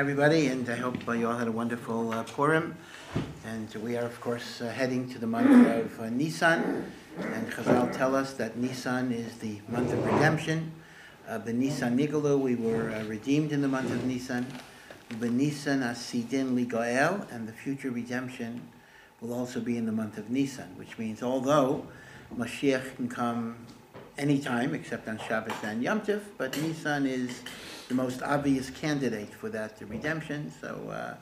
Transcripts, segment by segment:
everybody, and I hope you all had a wonderful Purim. And we are, of course, heading to the month of Nisan, and Chazal tell us that Nisan is the month of redemption. B'Nisan Nigalu, we were redeemed in the month of Nisan. B'Nisan Asidin Ligoel, and the future redemption will also be in the month of Nisan, which means although Mashiach can come anytime except on Shabbos and Yom Tov, but Nisan is the most obvious candidate for that redemption. So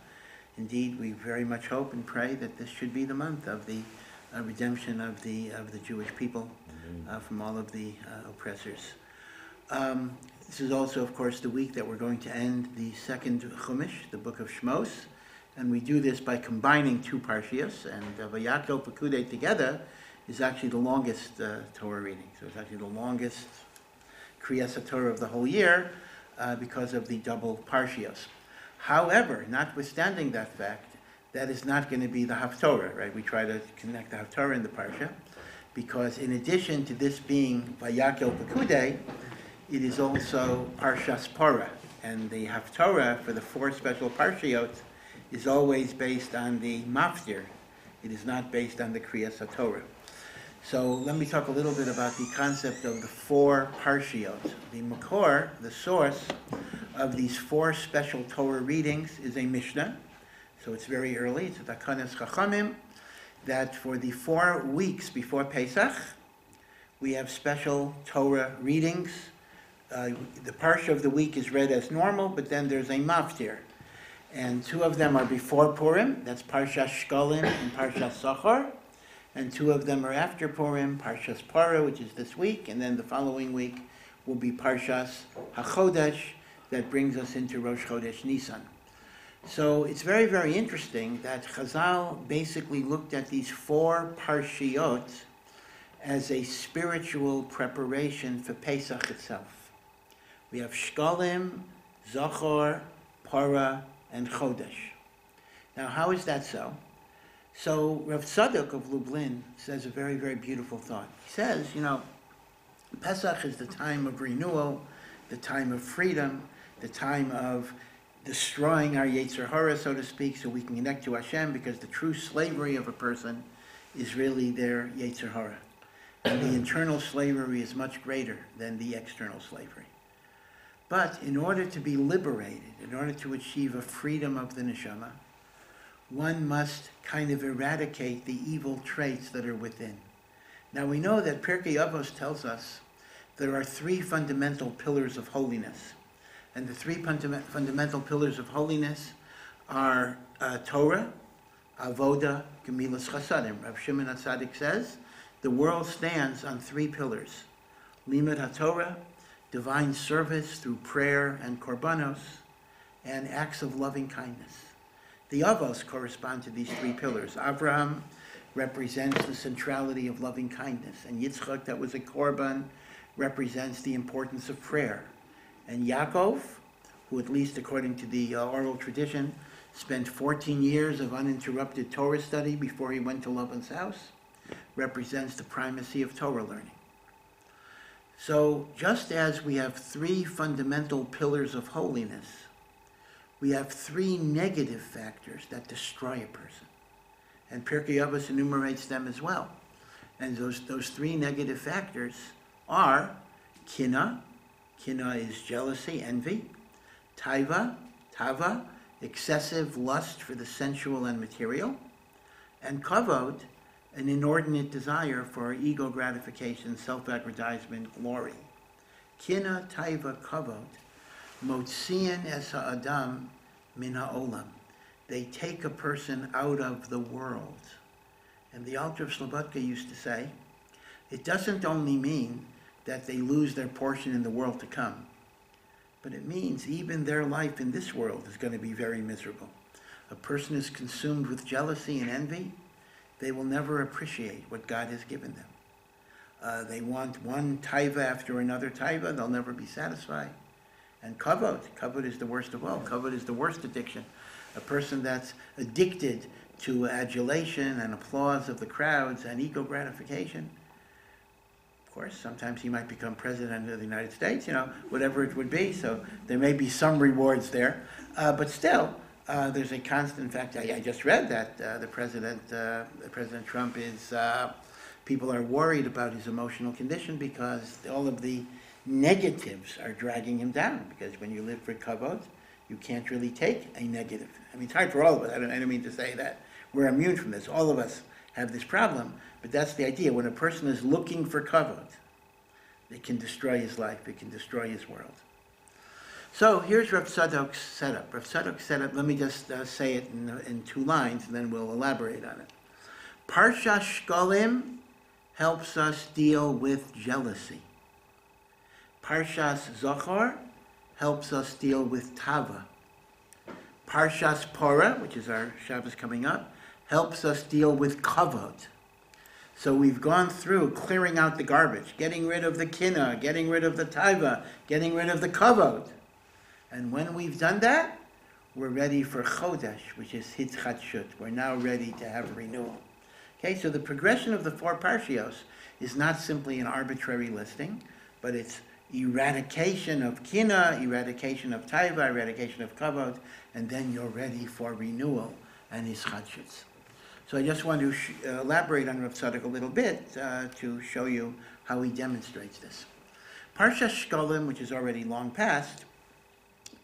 indeed, we very much hope and pray that this should be the month of the redemption of the Jewish people from all of the oppressors. This is also, of course, the week that we're going to end the second Chumash, the book of Shmos, and we do this by combining two Parshios, and VaYakel Pekudei together is actually the longest Torah reading. So it's actually the longest Kriyas Torah of the whole year because of the double Parshios. However, notwithstanding that fact, that is not going to be the Haftorah, right? We try to connect the Haftorah and the Parsha, because in addition to this being VaYakel Pekudei, it is also Parshas Parah, and the Haftorah for the four special Parshiot is always based on the Maftir. It is not based on the Kriyas Torah. So let me talk a little bit about the concept of the four Parshiot. The Makor, the source of these four special Torah readings, is a Mishnah. So it's very early. It's a Takanas Chachamim, that for the 4 weeks before Pesach, we have special Torah readings. The Parsha of the week is read as normal, but then there's a Maftir. And 2 of them are before Purim. That's Parshas Shkolim and Parshas Sachar. And 2 of them are after Purim, Parshas Parah, which is this week, and then the following week will be Parshas HaChodesh, that brings us into Rosh Chodesh Nisan. So it's very, very interesting that Chazal basically looked at these 4 Parshiot as a spiritual preparation for Pesach itself. We have Shkolim, Zachor, Parah, and Chodesh. Now, how is that so? So Rav Tzadok of Lublin says a very, very beautiful thought. He says, Pesach is the time of renewal, the time of freedom, the time of destroying our Yetzer Hara, so to speak, so we can connect to Hashem, because the true slavery of a person is really their Yetzer Hara. And the internal slavery is much greater than the external slavery. But in order to be liberated, in order to achieve a freedom of the neshama, one must kind of eradicate the evil traits that are within. Now we know that Pirkei Avos tells us there are 3 fundamental pillars of holiness. And the 3 fundamental pillars of holiness are Torah, Avoda, Gemilas Chasadim. Rav Shimon HaTzadik says the world stands on 3 pillars: Limud HaTorah, divine service through prayer and korbanos, and acts of loving kindness. The Avos correspond to these 3 pillars. Abraham represents the centrality of loving kindness, and Yitzchak, that was a korban, represents the importance of prayer. And Yaakov, who at least according to the oral tradition, spent 14 years of uninterrupted Torah study before he went to Laban's house, represents the primacy of Torah learning. So just as we have 3 fundamental pillars of holiness, we have 3 negative factors that destroy a person. And Pirkei Avos enumerates them as well. And those 3 negative factors are Kina. Kina is jealousy, envy. Taiva, excessive lust for the sensual and material. And Kavod, an inordinate desire for ego gratification, self-aggrandizement, glory. Kina, Taiva, Kavod, Motzian es ha'adam min ha'olam. They take a person out of the world. And the Alter of Slobodka used to say, it doesn't only mean that they lose their portion in the world to come, but it means even their life in this world is going to be very miserable. A person is consumed with jealousy and envy, they will never appreciate what God has given them. They want one taiva after another taiva, they'll never be satisfied. And kavod is the worst of all. Kavod is the worst addiction. A person that's addicted to adulation and applause of the crowds and ego gratification. Of course, sometimes he might become president of the United States, whatever it would be. So there may be some rewards there. But still, there's a constant. In fact, I just read that President Trump is. People are worried about his emotional condition because all of the negatives are dragging him down. Because when you live for kavod, you can't really take a negative. I mean, it's hard for all of us. I don't mean to say that we're immune from this. All of us have this problem, but that's the idea. When a person is looking for kavod, it can destroy his life. It can destroy his world. So here's Rav Tzadok's setup. Rav Tzadok's setup, let me just say it in 2 lines, and then we'll elaborate on it. Parshat Shkolim helps us deal with jealousy. Parshas Zohar helps us deal with tava. Parshas Parah, which is our Shabbos coming up, helps us deal with kavod. So we've gone through clearing out the garbage, getting rid of the kina, getting rid of the taiva, getting rid of the kavod. And when we've done that, we're ready for chodesh, which is hitchatshut. We're now ready to have renewal. Okay, so the progression of the 4 parshios is not simply an arbitrary listing, but it's eradication of kina, eradication of taiva, eradication of kavod, and then you're ready for renewal and hitchatshut. So I just want to elaborate on Rav Tzadok a little bit to show you how he demonstrates this. Parshat Shkolim, which is already long past,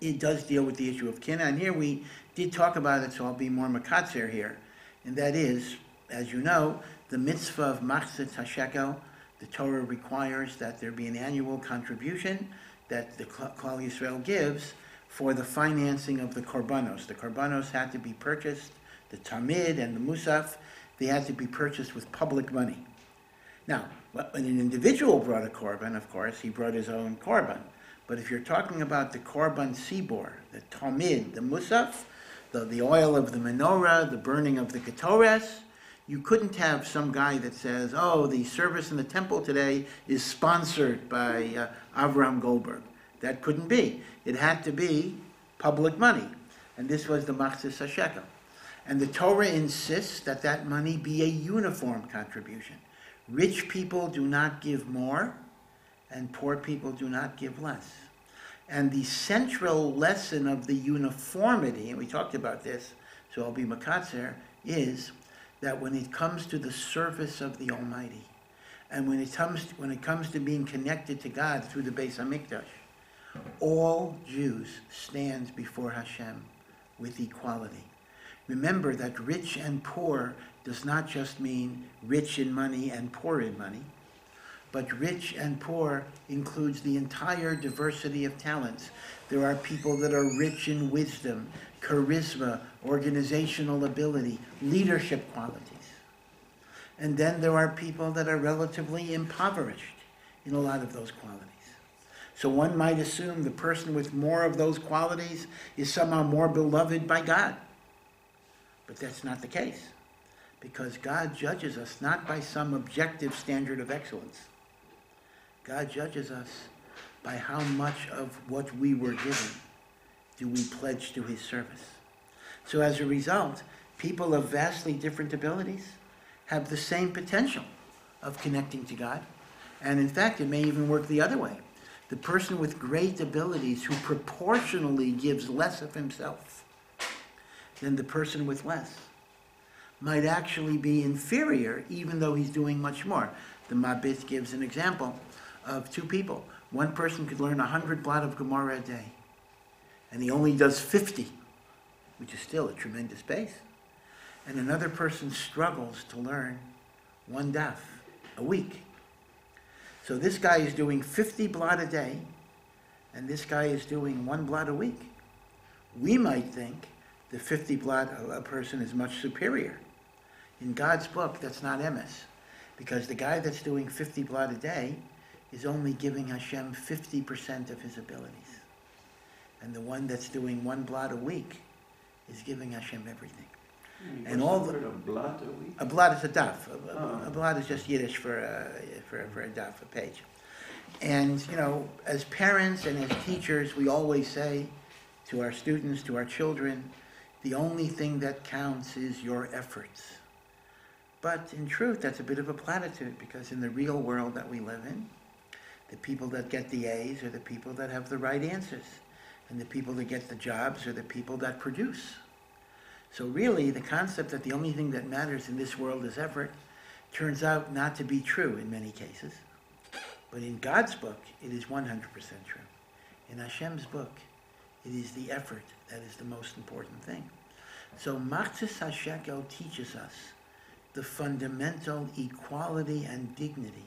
it does deal with the issue of kina, and here we did talk about it, so I'll be more makatzer here. And that is, as you know, the mitzvah of machzit hashekel. The Torah requires that there be an annual contribution that the Klal Yisrael gives for the financing of the korbanos. The korbanos had to be purchased, the tamid and the musaf, they had to be purchased with public money. Now, when an individual brought a korban, of course, he brought his own korban. But if you're talking about the korban sibor, the tamid, the musaf, the oil of the menorah, the burning of the ketores, you couldn't have some guy that says, oh, the service in the temple today is sponsored by Avram Goldberg. That couldn't be. It had to be public money. And this was the machzis hashekel. And the Torah insists that that money be a uniform contribution. Rich people do not give more, and poor people do not give less. And the central lesson of the uniformity, and we talked about this, so I'll be makatzer, is that when it comes to the service of the Almighty, and when it comes to being connected to God through the Beis HaMikdash, all Jews stand before Hashem with equality. Remember that rich and poor does not just mean rich in money and poor in money, but rich and poor includes the entire diversity of talents. There are people that are rich in wisdom, charisma, organizational ability, leadership qualities. And then there are people that are relatively impoverished in a lot of those qualities. So one might assume the person with more of those qualities is somehow more beloved by God. But that's not the case, because God judges us not by some objective standard of excellence. God judges us by how much of what we were given do we pledge to his service. So as a result, people of vastly different abilities have the same potential of connecting to God. And in fact, it may even work the other way. The person with great abilities who proportionally gives less of himself than the person with less might actually be inferior, even though he's doing much more. The Mabit gives an example of 2 people. One person could learn 100 blot of Gemara a day, and he only does 50, which is still a tremendous pace. And another person struggles to learn 1 daf a week. So this guy is doing 50 blot a day, and this guy is doing 1 blot a week. We might think the 50 blot a person is much superior. In God's book, that's not emes, because the guy that's doing 50 blot a day is only giving Hashem 50% of his abilities. And the one that's doing 1 blot a week is giving Hashem everything. And all the a blot a week? A blot is a daf. A blot is just Yiddish for a daf, a page. And you know, as parents and as teachers, we always say to our students, to our children, the only thing that counts is your efforts. But in truth, that's a bit of a platitude, because in the real world that we live in, the people that get the A's are the people that have the right answers. And the people that get the jobs are the people that produce. So really, the concept that the only thing that matters in this world is effort turns out not to be true in many cases. But in God's book, it is 100% true. In Hashem's book, it is the effort that is the most important thing. So Machzis HaShekel teaches us the fundamental equality and dignity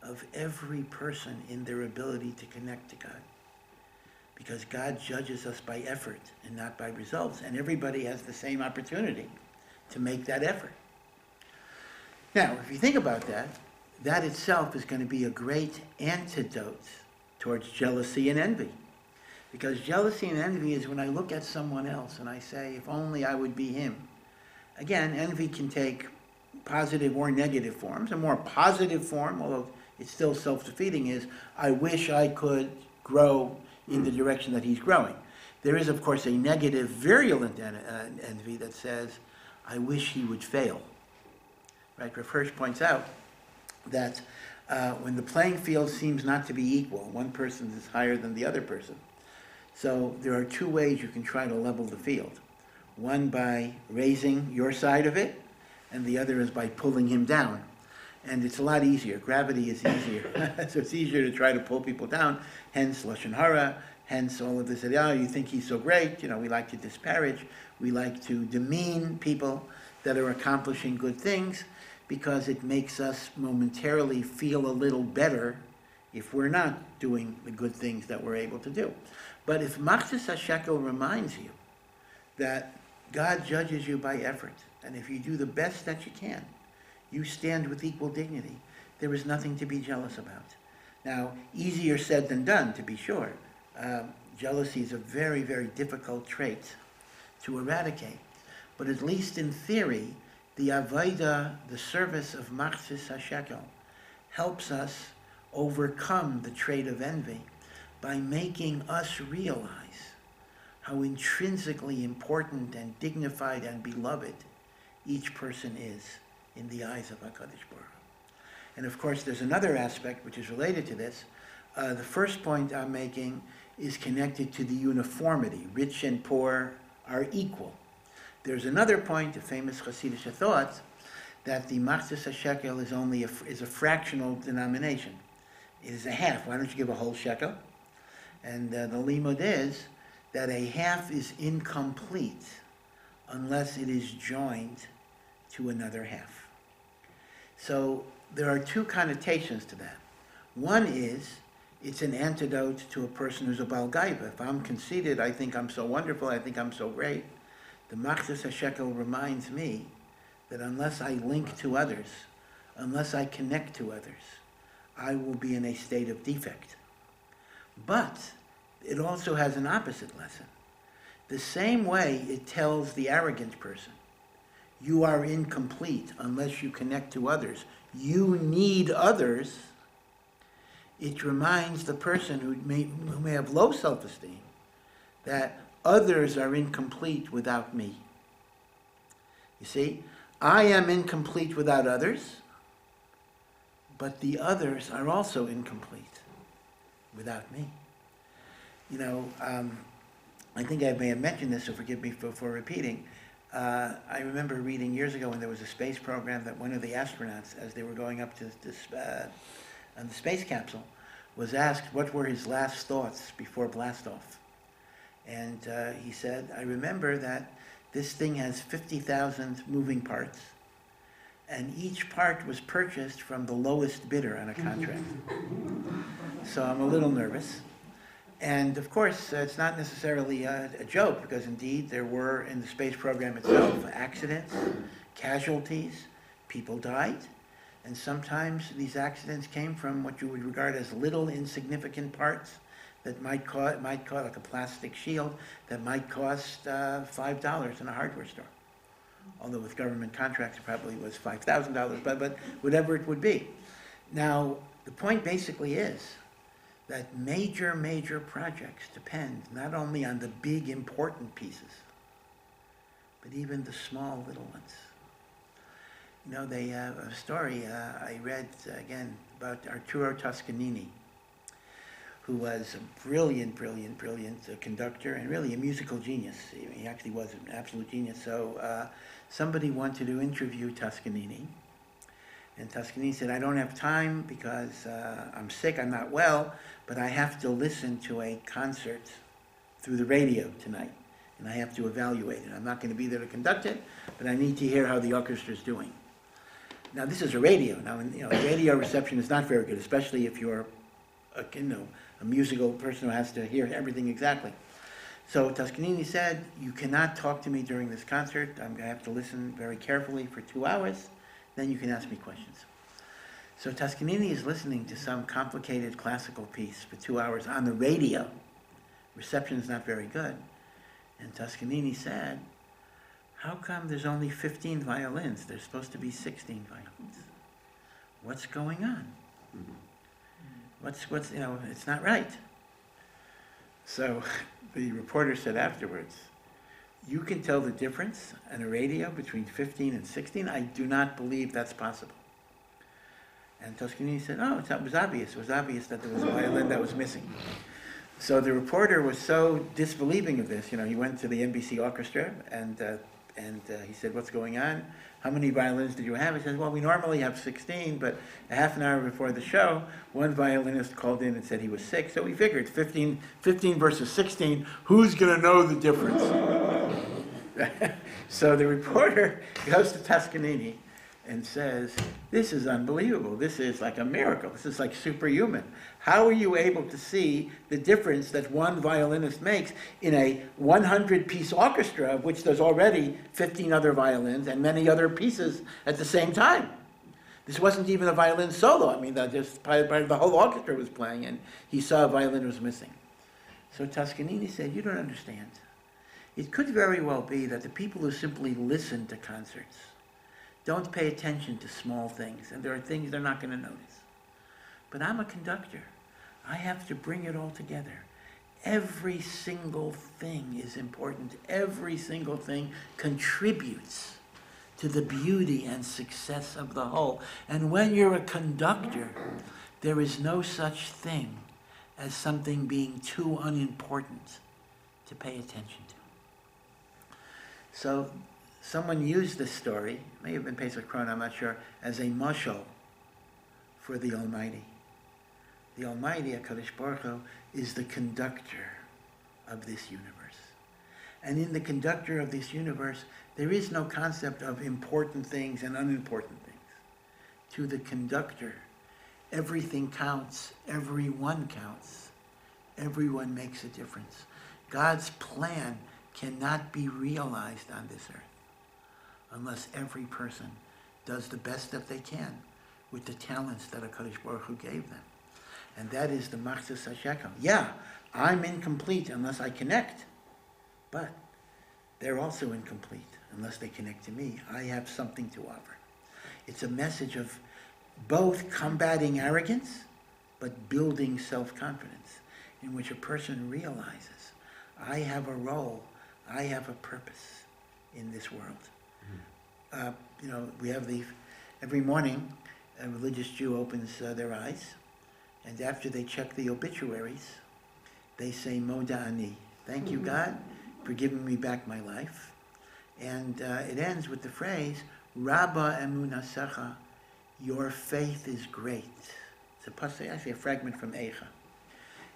of every person in their ability to connect to God. Because God judges us by effort and not by results, and everybody has the same opportunity to make that effort. Now, if you think about that, that itself is going to be a great antidote towards jealousy and envy. Because jealousy and envy is when I look at someone else and I say, if only I would be him. Again, envy can take positive or negative forms. A more positive form, although it's still self-defeating, is I wish I could grow in the direction that he's growing. There is, of course, a negative, virulent envy that says, I wish he would fail. Right? Rav Hirsch points out that when the playing field seems not to be equal, one person is higher than the other person. So there are two ways you can try to level the field. One by raising your side of it, and the other is by pulling him down. And it's a lot easier. Gravity is easier. So it's easier to try to pull people down, hence Lashon Hara, hence all of this. Oh, you think he's so great. You know, we like to disparage. We like to demean people that are accomplishing good things because it makes us momentarily feel a little better if we're not doing the good things that we're able to do. But if Machzis HaShekel reminds you that God judges you by effort, and if you do the best that you can, you stand with equal dignity, there is nothing to be jealous about. Now, easier said than done, to be sure. Jealousy is a very, very difficult trait to eradicate. But at least in theory, the avodah, the service of Machzis HaShekel, helps us overcome the trait of envy by making us realize how intrinsically important and dignified and beloved each person is in the eyes of HaKadosh Baruch Hu. And of course, there's another aspect which is related to this. The first point I'm making is connected to the uniformity. Rich and poor are equal. There's another point, a famous Hasidic thought, that the Machzis HaShekel is only a fractional denomination. It is a half. Why don't you give a whole shekel? And the limud is that a half is incomplete unless it is joined to another half. So there are two connotations to that. One is it's an antidote to a person who's a Baal Gaiva. If I'm conceited, I think I'm so wonderful, I think I'm so great. The Machzis HaShekel reminds me that unless I link to others, unless I connect to others, I will be in a state of defect. But it also has an opposite lesson. The same way it tells the arrogant person, you are incomplete unless you connect to others. You need others. It reminds the person who may have low self-esteem that others are incomplete without me. You see, I am incomplete without others, but the others are also incomplete without me. You know, I think I may have mentioned this, so forgive me for repeating. I remember reading years ago when there was a space program that one of the astronauts, as they were going up to on the space capsule, was asked what were his last thoughts before blastoff. And he said, I remember that this thing has 50,000 moving parts, and each part was purchased from the lowest bidder on a contract. So I'm a little nervous. And of course, it's not necessarily a joke, because indeed there were, in the space program itself, accidents, casualties, people died. And sometimes these accidents came from what you would regard as little insignificant parts that might cost, like a plastic shield, that might cost $5 in a hardware store. Although with government contracts it probably was $5,000, but whatever it would be. Now, the point basically is that major projects depend not only on the big important pieces, but even the small little ones. You know, they have a story I read, again, about Arturo Toscanini, who was a brilliant conductor and really a musical genius. He actually was an absolute genius. So somebody wanted to interview Toscanini. And Toscanini said, I don't have time because I'm sick, I'm not well, but I have to listen to a concert through the radio tonight. And I have to evaluate it. I'm not going to be there to conduct it, but I need to hear how the orchestra is doing. Now, this is a radio. Now, radio reception is not very good, especially if you're a musical person who has to hear everything exactly. So Toscanini said, you cannot talk to me during this concert. I'm going to have to listen very carefully for 2 hours. Then you can ask me questions. So Toscanini is listening to some complicated classical piece for 2 hours on the radio. Reception is not very good. And Toscanini said, how come there's only 15 violins? There's supposed to be 16 violins. What's going on? It's not right. So the reporter said afterwards, you can tell the difference on a radio between 15 and 16? I do not believe that's possible. And Toscanini said, oh, it was obvious. It was obvious that there was a violin that was missing. So the reporter was so disbelieving of this, he went to the NBC orchestra and he said, what's going on? How many violins did you have? He said, well, we normally have 16, but a half an hour before the show, one violinist called in and said he was sick. So we figured 15 versus 16, who's going to know the difference? So the reporter goes to Toscanini and says, this is unbelievable. This is like a miracle. This is like superhuman. How are you able to see the difference that one violinist makes in a 100-piece orchestra, of which there's already 15 other violins and many other pieces at the same time? This wasn't even a violin solo. I mean, just part of the whole orchestra was playing, and he saw a violin was missing. So Toscanini said, you don't understand. It could very well be that the people who simply listen to concerts don't pay attention to small things, and there are things they're not going to notice. But I'm a conductor. I have to bring it all together. Every single thing is important. Every single thing contributes to the beauty and success of the whole. And when you're a conductor, there is no such thing as something being too unimportant to pay attention to. So someone used this story, may have been Pesach Krohn, I'm not sure, as a mashal for the Almighty. The Almighty, HaKadosh Baruch Hu, is the conductor of this universe. And in the conductor of this universe, there is no concept of important things and unimportant things. To the conductor, everything counts, everyone counts, everyone makes a difference. God's plan cannot be realized on this earth unless every person does the best that they can with the talents that HaKadosh Baruch Hu gave them. And that is the Machzis HaShekel. Yeah, I'm incomplete unless I connect, but they're also incomplete unless they connect to me. I have something to offer. It's a message of both combating arrogance, but building self-confidence, in which a person realizes, I have a role, I have a purpose in this world. We have every morning, a religious Jew opens their eyes, and after they check the obituaries, they say, Moda Ani. Thank you, God, for giving me back my life. And it ends with the phrase, Rabba emunasecha, your faith is great. It's actually a fragment from Eicha.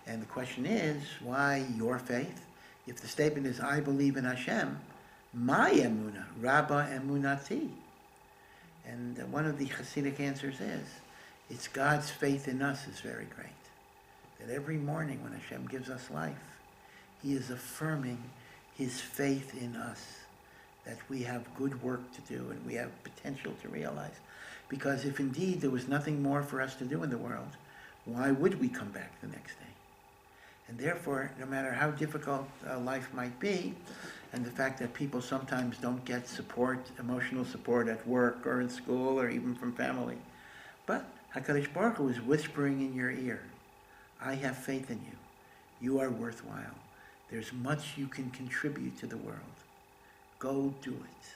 And the question is, why your faith? If the statement is, I believe in Hashem, my emunah, Rabba emunati. And one of the Hasidic answers is, it's God's faith in us is very great. That every morning when Hashem gives us life, He is affirming His faith in us, that we have good work to do and we have potential to realize. Because if indeed there was nothing more for us to do in the world, why would we come back the next day? And therefore, no matter how difficult life might be, and the fact that people sometimes don't get support, emotional support at work or in school or even from family, but HaKadosh Baruch Hu is whispering in your ear, I have faith in you. You are worthwhile. There's much you can contribute to the world. Go do it.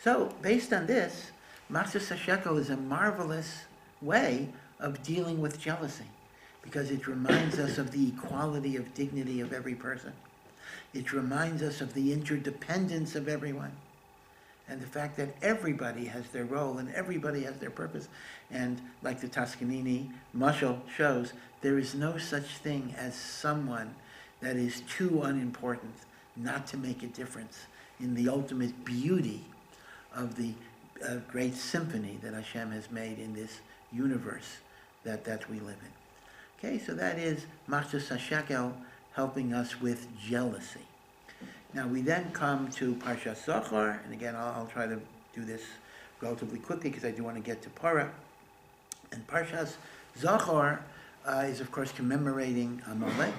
So, based on this, Machzis HaShekel is a marvelous way of dealing with jealousy. because it reminds us of the equality of dignity of every person. It reminds us of the interdependence of everyone, and the fact that everybody has their role and everybody has their purpose. And like the Toscanini mashal shows, there is no such thing as someone that is too unimportant not to make a difference in the ultimate beauty of the great symphony that Hashem has made in this universe that we live in. Okay, so that is Machzas HaShekel helping us with jealousy. Now we then come to Parshat Zachor, and again I'll try to do this relatively quickly because I do want to get to Parah. And Parshat Zachor is of course commemorating Amalek,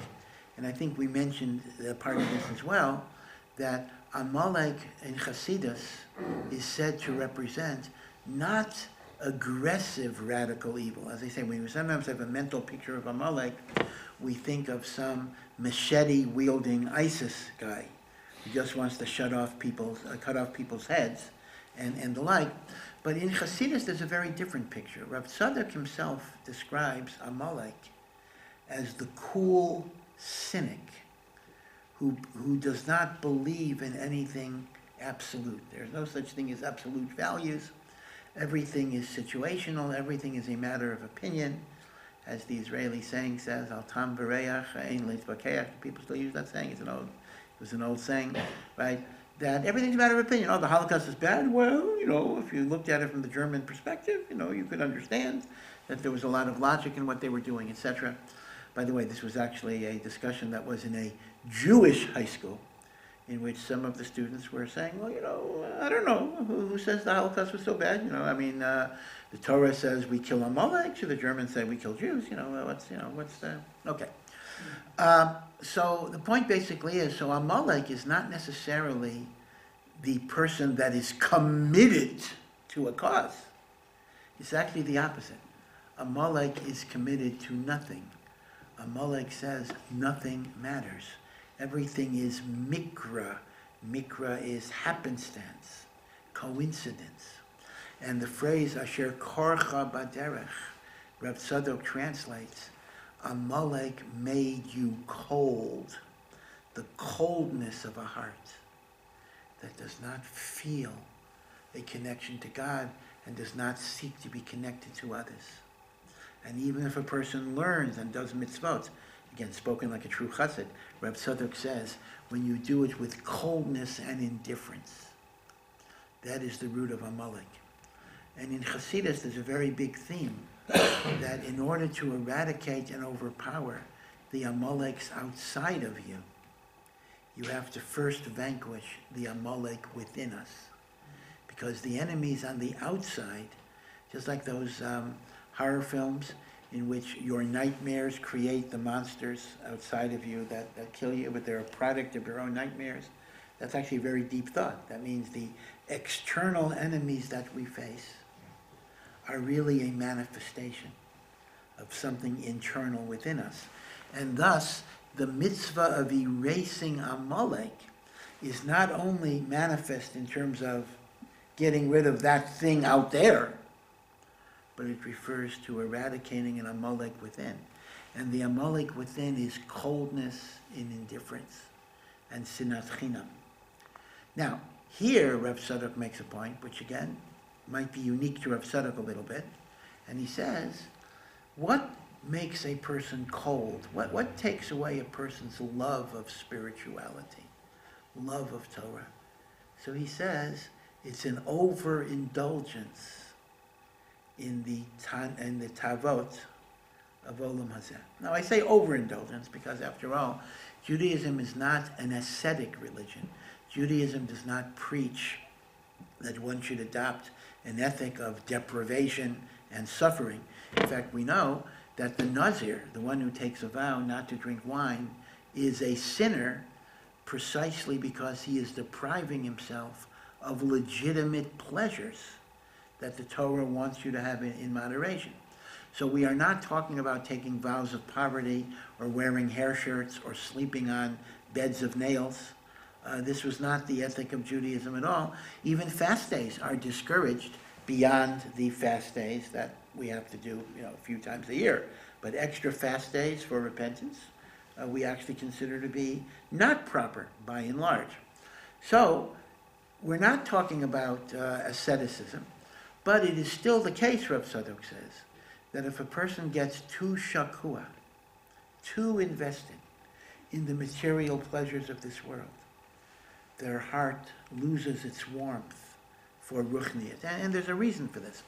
and I think we mentioned part of this as well, that Amalek in Chassidus is said to represent not aggressive radical evil. As I say, we sometimes have a mental picture of Amalek, we think of some machete-wielding ISIS guy who just wants to cut off people's heads and the like. But in Chassidus, there's a very different picture. Rav Tzadok himself describes Amalek as the cool cynic who does not believe in anything absolute. There's no such thing as absolute values. Everything is situational. Everything is a matter of opinion. As the Israeli saying says, Al tam v'reach ein leitvakeach. People still use that saying. It was an old saying, right? That everything's a matter of opinion. Oh, the Holocaust is bad. Well, if you looked at it from the German perspective, you could understand that there was a lot of logic in what they were doing, etc. By the way, this was actually a discussion that was in a Jewish high school, in which some of the students were saying, well, I don't know, who says the Holocaust was so bad? The Torah says we kill Amalek, so the Germans say we kill Jews. Okay. So the point basically is, so Amalek is not necessarily the person that is committed to a cause. It's actually the opposite. Amalek is committed to nothing. Amalek says nothing matters. Everything is mikra. Mikra is happenstance, coincidence. And the phrase asher korcha baderech, Reb Tzadok translates, Amalek made you cold. The coldness of a heart that does not feel a connection to God and does not seek to be connected to others. And even if a person learns and does mitzvot, again, spoken like a true chesed, Reb Tzadok says, when you do it with coldness and indifference, that is the root of Amalek. And in Chassidus, there's a very big theme that in order to eradicate and overpower the Amaleks outside of you, you have to first vanquish the Amalek within us. Because the enemies on the outside, just like those horror films in which your nightmares create the monsters outside of you that kill you, but they're a product of your own nightmares. That's actually a very deep thought. That means the external enemies that we face are really a manifestation of something internal within us. And thus, the mitzvah of erasing Amalek is not only manifest in terms of getting rid of that thing out there, but it refers to eradicating an Amalek within. And the Amalek within is coldness and indifference and sinat chinam. Now, here Rav Tzadok makes a point, which again might be unique to Rav Tzadok a little bit, and he says, what makes a person cold? What takes away a person's love of spirituality, love of Torah? So he says, it's an overindulgence in the tavot of Olam Hazeh. Now I say overindulgence because after all, Judaism is not an ascetic religion. Judaism does not preach that one should adopt an ethic of deprivation and suffering. In fact, we know that the Nazir, the one who takes a vow not to drink wine, is a sinner precisely because he is depriving himself of legitimate pleasures that the Torah wants you to have in moderation. So we are not talking about taking vows of poverty or wearing hair shirts or sleeping on beds of nails. This was not the ethic of Judaism at all. Even fast days are discouraged beyond the fast days that we have to do, a few times a year. But extra fast days for repentance, we actually consider to be not proper by and large. So, we're not talking about asceticism, but it is still the case, Rav Tzadok says, that if a person gets too shakua, too invested in the material pleasures of this world, their heart loses its warmth for ruchniut. And there's a reason for this.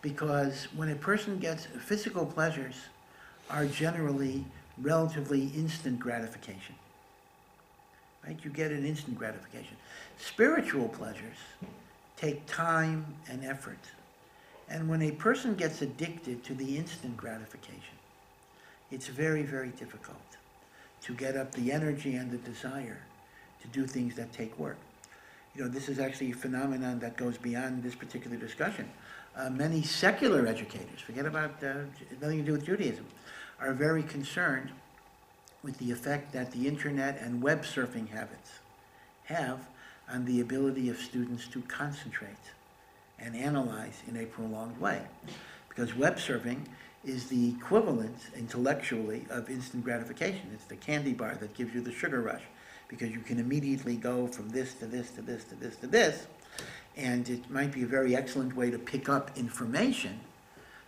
Because when a person gets physical pleasures are generally relatively instant gratification. Right? You get an instant gratification. Spiritual pleasures take time and effort. And when a person gets addicted to the instant gratification, it's very, very difficult to get up the energy and the desire to do things that take work. You know, this is actually a phenomenon that goes beyond this particular discussion. Many secular educators, forget about nothing to do with Judaism, are very concerned with the effect that the internet and web surfing habits have on the ability of students to concentrate and analyze in a prolonged way. Because web surfing is the equivalent intellectually of instant gratification. It's the candy bar that gives you the sugar rush, because you can immediately go from this to this to this to this to this, and it might be a very excellent way to pick up information,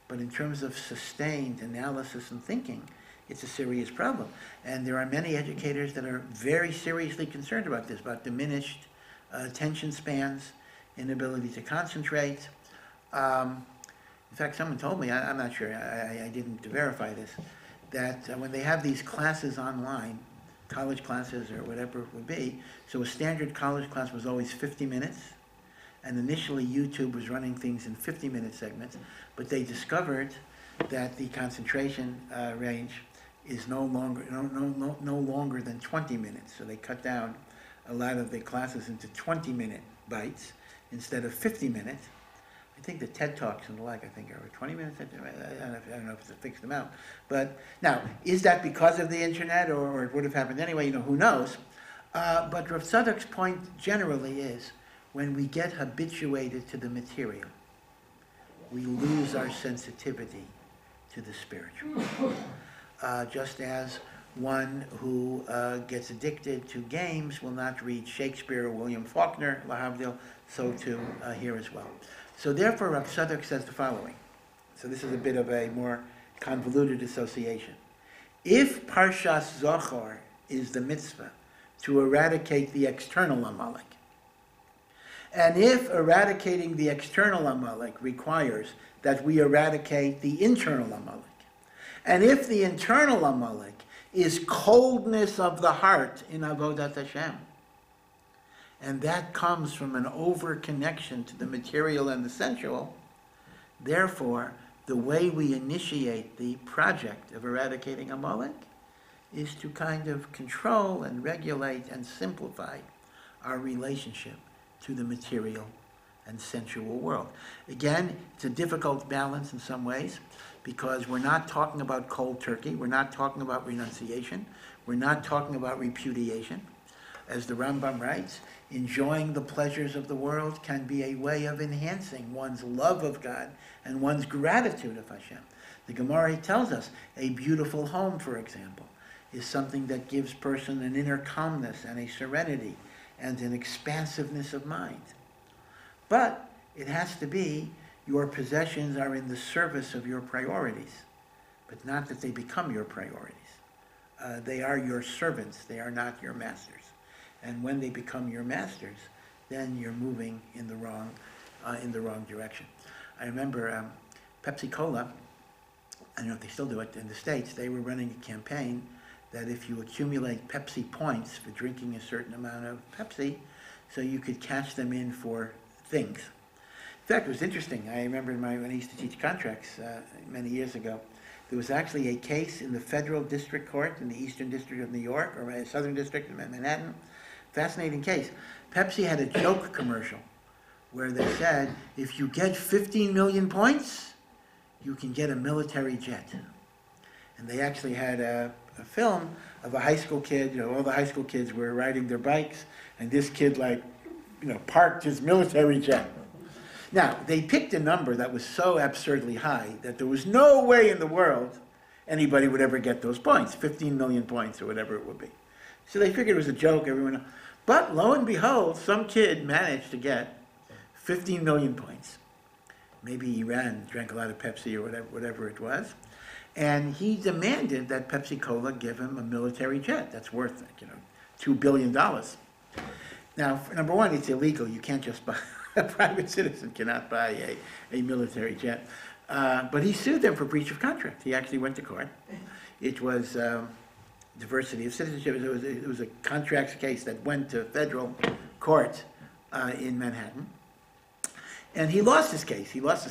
but in terms of sustained analysis and thinking, it's a serious problem. And there are many educators that are very seriously concerned about this, about diminished attention spans, inability to concentrate. In fact, someone told me, I'm not sure, I didn't verify this, that when they have these classes online, college classes or whatever it would be, so a standard college class was always 50 minutes, and initially YouTube was running things in 50-minute segments, but they discovered that the concentration range is no longer than 20 minutes. So they cut down a lot of the classes into 20-minute bites instead of 50 minutes. I think the TED Talks and the like, I think, are 20 minutes. I don't know if it's a fixed amount. But now, is that because of the internet, or it would have happened anyway? You know, who knows? But Rav Tzadok's point generally is, when we get habituated to the material, we lose our sensitivity to the spiritual. Just as one who gets addicted to games will not read Shakespeare or William Faulkner, lahavdil, so too here as well. So therefore, Rav Tzadok says the following. So this is a bit of a more convoluted association. If Parshas Zohar is the mitzvah to eradicate the external Amalek, and if eradicating the external Amalek requires that we eradicate the internal Amalek, and if the internal Amalek is coldness of the heart in Avodat Hashem, and that comes from an over-connection to the material and the sensual, therefore, the way we initiate the project of eradicating Amalek is to kind of control and regulate and simplify our relationship to the material and sensual world. Again, it's a difficult balance in some ways, because we're not talking about cold turkey, we're not talking about renunciation, we're not talking about repudiation. As the Rambam writes, enjoying the pleasures of the world can be a way of enhancing one's love of God and one's gratitude of Hashem. The Gemara tells us a beautiful home, for example, is something that gives person an inner calmness and a serenity and an expansiveness of mind. But it has to be your possessions are in the service of your priorities, but not that they become your priorities. They are your servants, they are not your masters. And when they become your masters, then you're moving in the wrong direction. I remember Pepsi Cola, I don't know if they still do it in the States, they were running a campaign that if you accumulate Pepsi points for drinking a certain amount of Pepsi, so you could catch them in for things. In fact, it was interesting. I remember when I used to teach contracts many years ago, there was actually a case in the Federal District Court in the Eastern District of New York, or Southern District of Manhattan. Fascinating case. Pepsi had a joke commercial where they said, if you get 15 million points, you can get a military jet. And they actually had a film of a high school kid, you know, all the high school kids were riding their bikes, and this kid, like, you know, parked his military jet. Now, they picked a number that was so absurdly high that there was no way in the world anybody would ever get those points, 15 million points or whatever it would be. So they figured it was a joke, everyone. But lo and behold, some kid managed to get 15 million points. Maybe he drank a lot of Pepsi or whatever it was. And he demanded that Pepsi-Cola give him a military jet that's worth, $2 billion. Now, number one, it's illegal. You can't just buy, a private citizen cannot buy a military jet. But he sued them for breach of contract. He actually went to court. It was diversity of citizenship. It was a contracts case that went to federal court in Manhattan. And he lost his case. Because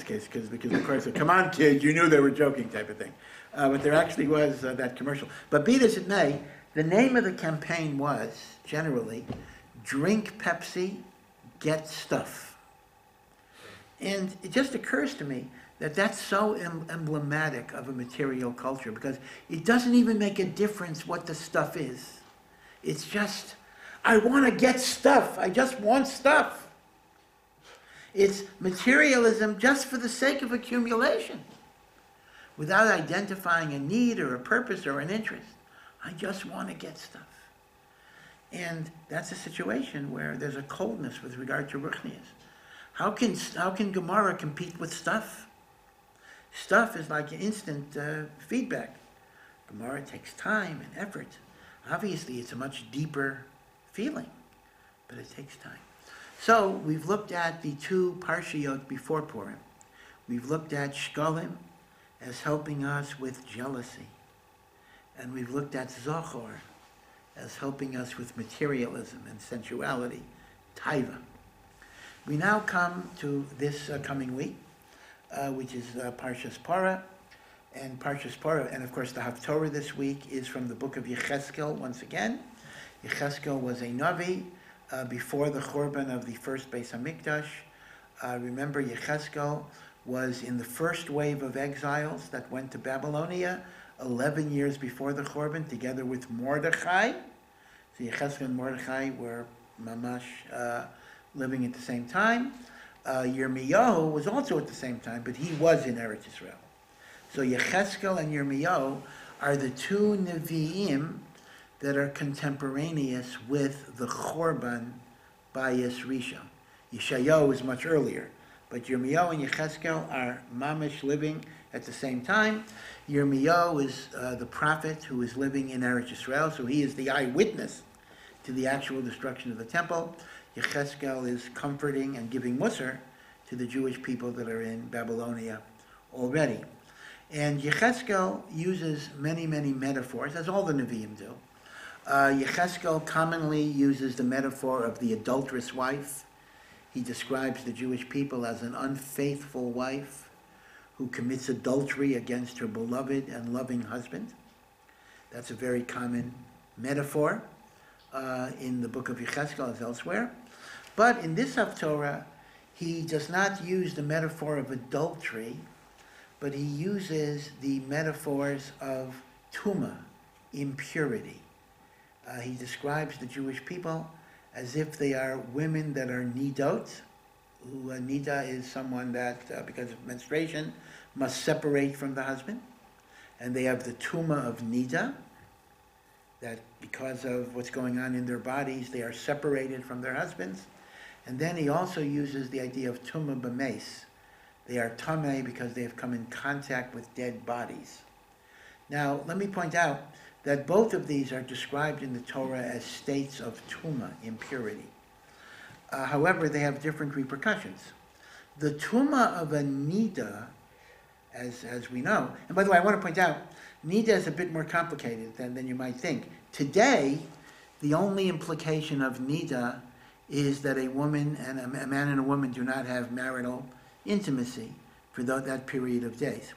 the court said, come on, kids, you knew they were joking type of thing. But there actually was that commercial. But be it as it may, the name of the campaign was, generally, Drink Pepsi, Get Stuff. And it just occurs to me that that's so emblematic of a material culture, because it doesn't even make a difference what the stuff is. It's just, I want to get stuff. I just want stuff. It's materialism just for the sake of accumulation, without identifying a need or a purpose or an interest. I just want to get stuff. And that's a situation where there's a coldness with regard to ruchnius. How can Gemara compete with stuff? Stuff is like instant feedback. Gemara takes time and effort. Obviously, it's a much deeper feeling, but it takes time. So we've looked at the two Parshiyot before Purim. We've looked at Shkolim as helping us with jealousy. And we've looked at Zochor as helping us with materialism and sensuality, Taiva. We now come to this coming week, which is Parshas Parah. And Parshas Parah, and of course the Haftorah this week is from the book of Yecheskel once again. Yecheskel was a Navi before the Churban of the first Beis HaMikdash. Remember, Yecheskel was in the first wave of exiles that went to Babylonia 11 years before the Churban, together with Mordechai. So Yecheskel and Mordechai were mamash living at the same time. Yirmiyahu was also at the same time, but he was in Eretz Yisrael. So Yecheskel and Yirmiyahu are the two Nevi'im that are contemporaneous with the Churban Bayis Rishon. Yeshayahu is much earlier, but Yirmiyahu and Yecheskel are mamish living at the same time. Yirmiyahu is the prophet who is living in Eretz Yisrael, so he is the eyewitness to the actual destruction of the temple. Yecheskel is comforting and giving musar to the Jewish people that are in Babylonia already. And Yecheskel uses many, many metaphors, as all the Nevi'im do. Yecheskel commonly uses the metaphor of the adulterous wife. He describes the Jewish people as an unfaithful wife who commits adultery against her beloved and loving husband. That's a very common metaphor in the book of Yecheskel as elsewhere. But in this Haftorah, he does not use the metaphor of adultery, but he uses the metaphors of tuma, impurity. He describes the Jewish people as if they are women that are nidot. Nida is someone that, because of menstruation, must separate from the husband. And they have the tuma of nida, that because of what's going on in their bodies, they are separated from their husbands. And then he also uses the idea of tuma b'meis. They are tamei because they have come in contact with dead bodies. Now, let me point out that both of these are described in the Torah as states of tuma, impurity. However, they have different repercussions. The tuma of a nida, as we know, and by the way, I want to point out, nida is a bit more complicated than you might think. Today, the only implication of nida is that a woman and a man and a woman do not have marital intimacy for that period of days.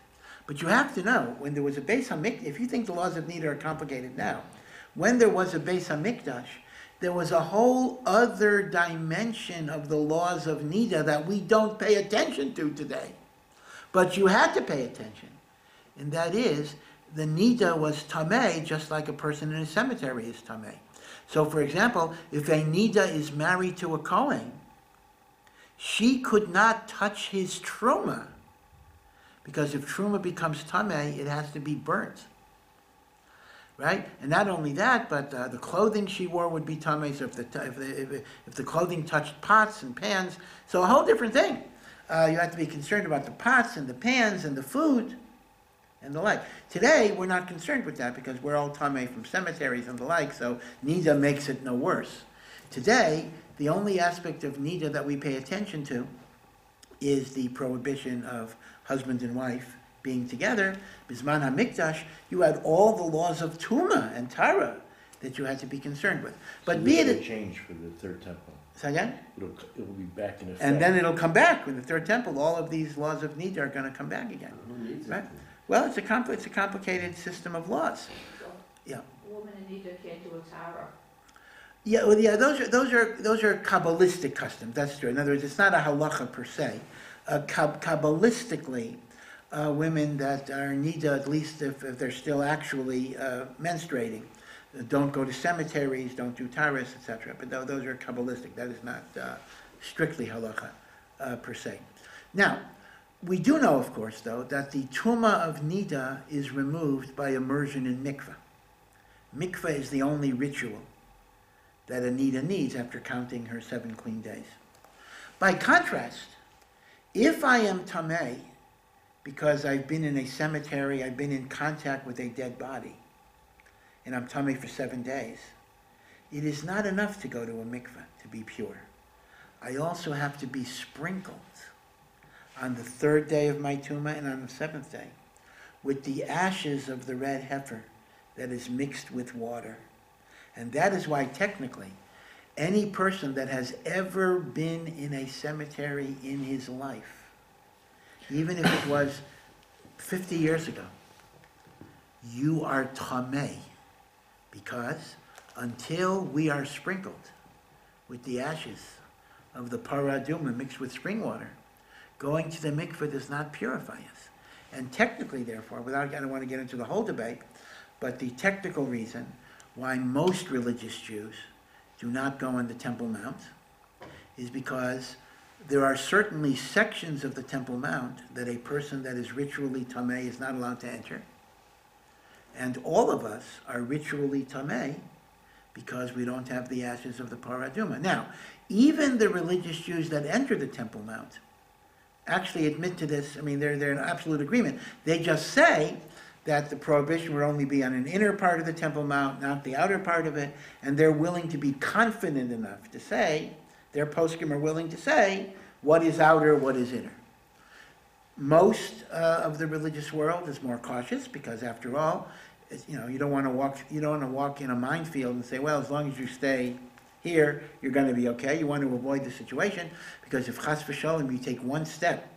But you have to know, when there was a Beis HaMikdash, if you think the laws of Nida are complicated now, when there was a Beis HaMikdash, there was a whole other dimension of the laws of Nida that we don't pay attention to today. But you had to pay attention. And that is, the Nida was Tameh, just like a person in a cemetery is Tameh. So, for example, if a Nida is married to a Kohen, she could not touch his truma, because if truma becomes tameh, it has to be burnt. Right? And not only that, but the clothing she wore would be tameh, so if the clothing touched pots and pans, so a whole different thing. You have to be concerned about the pots and the pans and the food and the like. Today, we're not concerned with that because we're all tameh from cemeteries and the like, so nida makes it no worse. Today, the only aspect of nida that we pay attention to is the prohibition of husband and wife being together. Bisman HaMikdash, you had all the laws of Tuma and Tara that you had to be concerned with. But so be this it will change for the third temple. Say again? It will be back in effect. And then it'll come back with the third temple. All of these laws of Nida are going to come back again. Who needs Right? it? Well, it's a complicated system of laws. Yeah. A woman in Nida can't do a Torah. Yeah, well, yeah. Those are Kabbalistic customs. That's true. In other words, it's not a halacha per se. Kabbalistically, women that are nida, at least if they're still actually menstruating, don't go to cemeteries, don't do taras, etc. But those are Kabbalistic. That is not strictly halacha per se. Now, we do know, of course, though, that the tuma of nida is removed by immersion in mikveh. Mikveh is the only ritual that a nida needs after counting her 7 clean days. By contrast, if I am tameh, because I've been in a cemetery, I've been in contact with a dead body, and I'm tameh for 7 days, it is not enough to go to a mikveh to be pure. I also have to be sprinkled on the 3rd day of my tumah and on the 7th day with the ashes of the red heifer that is mixed with water. And that is why technically any person that has ever been in a cemetery in his life, even if it was 50 years ago, you are tameh, because until we are sprinkled with the ashes of the Parah Aduma mixed with spring water, going to the mikveh does not purify us. And technically, therefore, I don't want to get into the whole debate, but the technical reason why most religious Jews do not go on the Temple Mount is because there are certainly sections of the Temple Mount that a person that is ritually tameh is not allowed to enter. And all of us are ritually tameh because we don't have the ashes of the Parah Aduma. Now, even the religious Jews that enter the Temple Mount actually admit to this. I mean, they're in absolute agreement. They just say that the prohibition would only be on an inner part of the Temple Mount, not the outer part of it, and they're willing to be confident enough to say, their poskim are willing to say, what is outer, what is inner. Most of the religious world is more cautious because, after all, you don't want to walk in a minefield and say, well, as long as you stay here, you're going to be okay. You want to avoid the situation because if chas v'sholem you take one step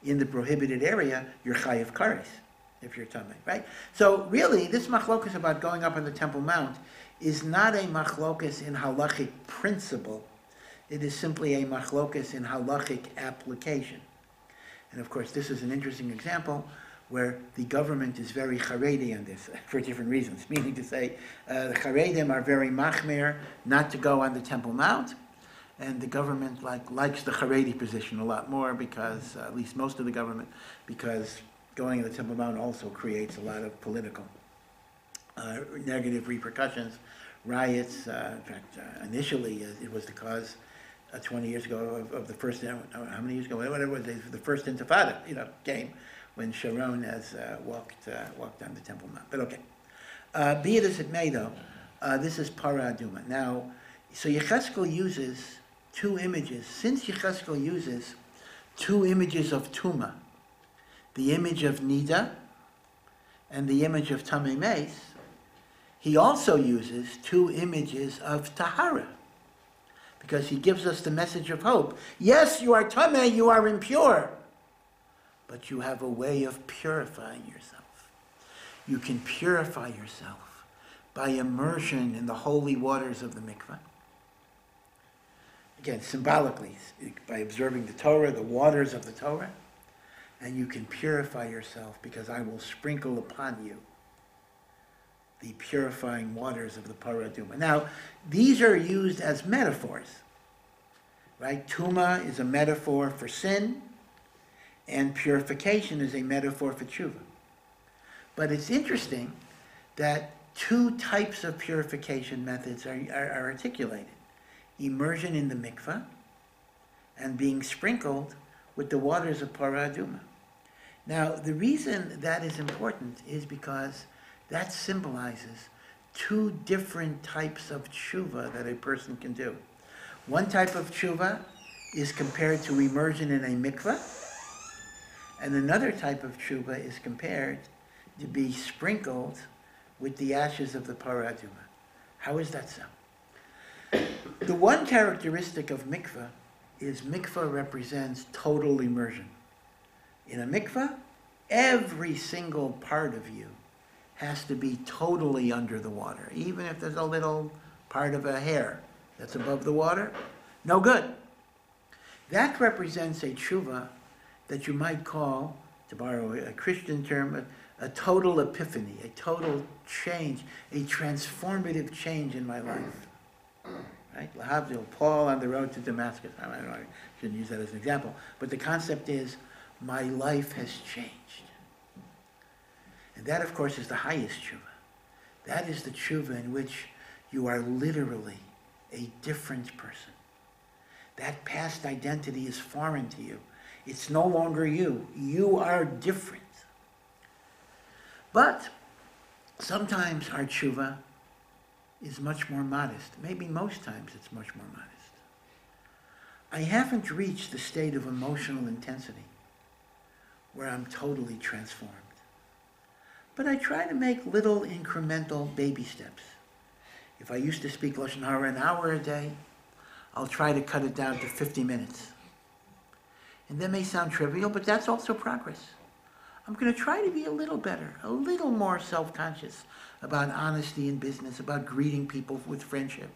in the prohibited area, you're chayiv kares if you're tameh, right? So really, this machlokas about going up on the Temple Mount is not a machlokas in halachic principle. It is simply a machlokas in halachic application. And of course, this is an interesting example where the government is very charedi on this for different reasons. Meaning to say, the charedim are very machmir not to go on the Temple Mount, and the government likes the charedi position a lot more because, at least most of the government, because going to the Temple Mount also creates a lot of political negative repercussions, riots. In fact, initially it was the cause 20 years ago of the first, how many years ago, whatever it was, the first Intifada, came when Sharon has walked on the Temple Mount. But okay. Be it as it may, though, this is Parah Aduma. Now, so Yecheskel uses 2 images. Since Yecheskel uses 2 images of Tuma, the image of Nida and the image of Tamei Meis, he also uses 2 images of Tahara, because he gives us the message of hope. Yes, you are Tamei, you are impure, but you have a way of purifying yourself. You can purify yourself by immersion in the holy waters of the mikveh. Again, symbolically, by observing the Torah, the waters of the Torah, and you can purify yourself because I will sprinkle upon you the purifying waters of the Parah Aduma. Now, these are used as metaphors, right? Tuma is a metaphor for sin, And purification is a metaphor for tshuva. But it's interesting that two types of purification methods are articulated. Immersion in the mikveh and being sprinkled with the waters of Parah Aduma. Now, the reason that is important is because that symbolizes two different types of tshuva that a person can do. One type of tshuva is compared to immersion in a mikveh, and another type of tshuva is compared to be sprinkled with the ashes of the Parah Aduma. How is that so? The one characteristic of mikveh is mikveh represents total immersion. In a mikveh, every single part of you has to be totally under the water. Even if there's a little part of a hair that's above the water, no good. That represents a tshuva that you might call, to borrow a Christian term, a total epiphany, a total change, a transformative change in my life. Right? Lahavdil, Paul on the road to Damascus. I don't know, I shouldn't use that as an example. But the concept is, my life has changed. And that, of course, is the highest tshuva. That is the tshuva in which you are literally a different person. That past identity is foreign to you. It's no longer you. You are different. But sometimes our tshuva is much more modest. Maybe most times it's much more modest. I haven't reached the state of emotional intensity where I'm totally transformed. But I try to make little incremental baby steps. If I used to speak Lashon Hara an hour a day, I'll try to cut it down to 50 minutes. And that may sound trivial, but that's also progress. I'm going to try to be a little better, a little more self-conscious about honesty in business, about greeting people with friendship,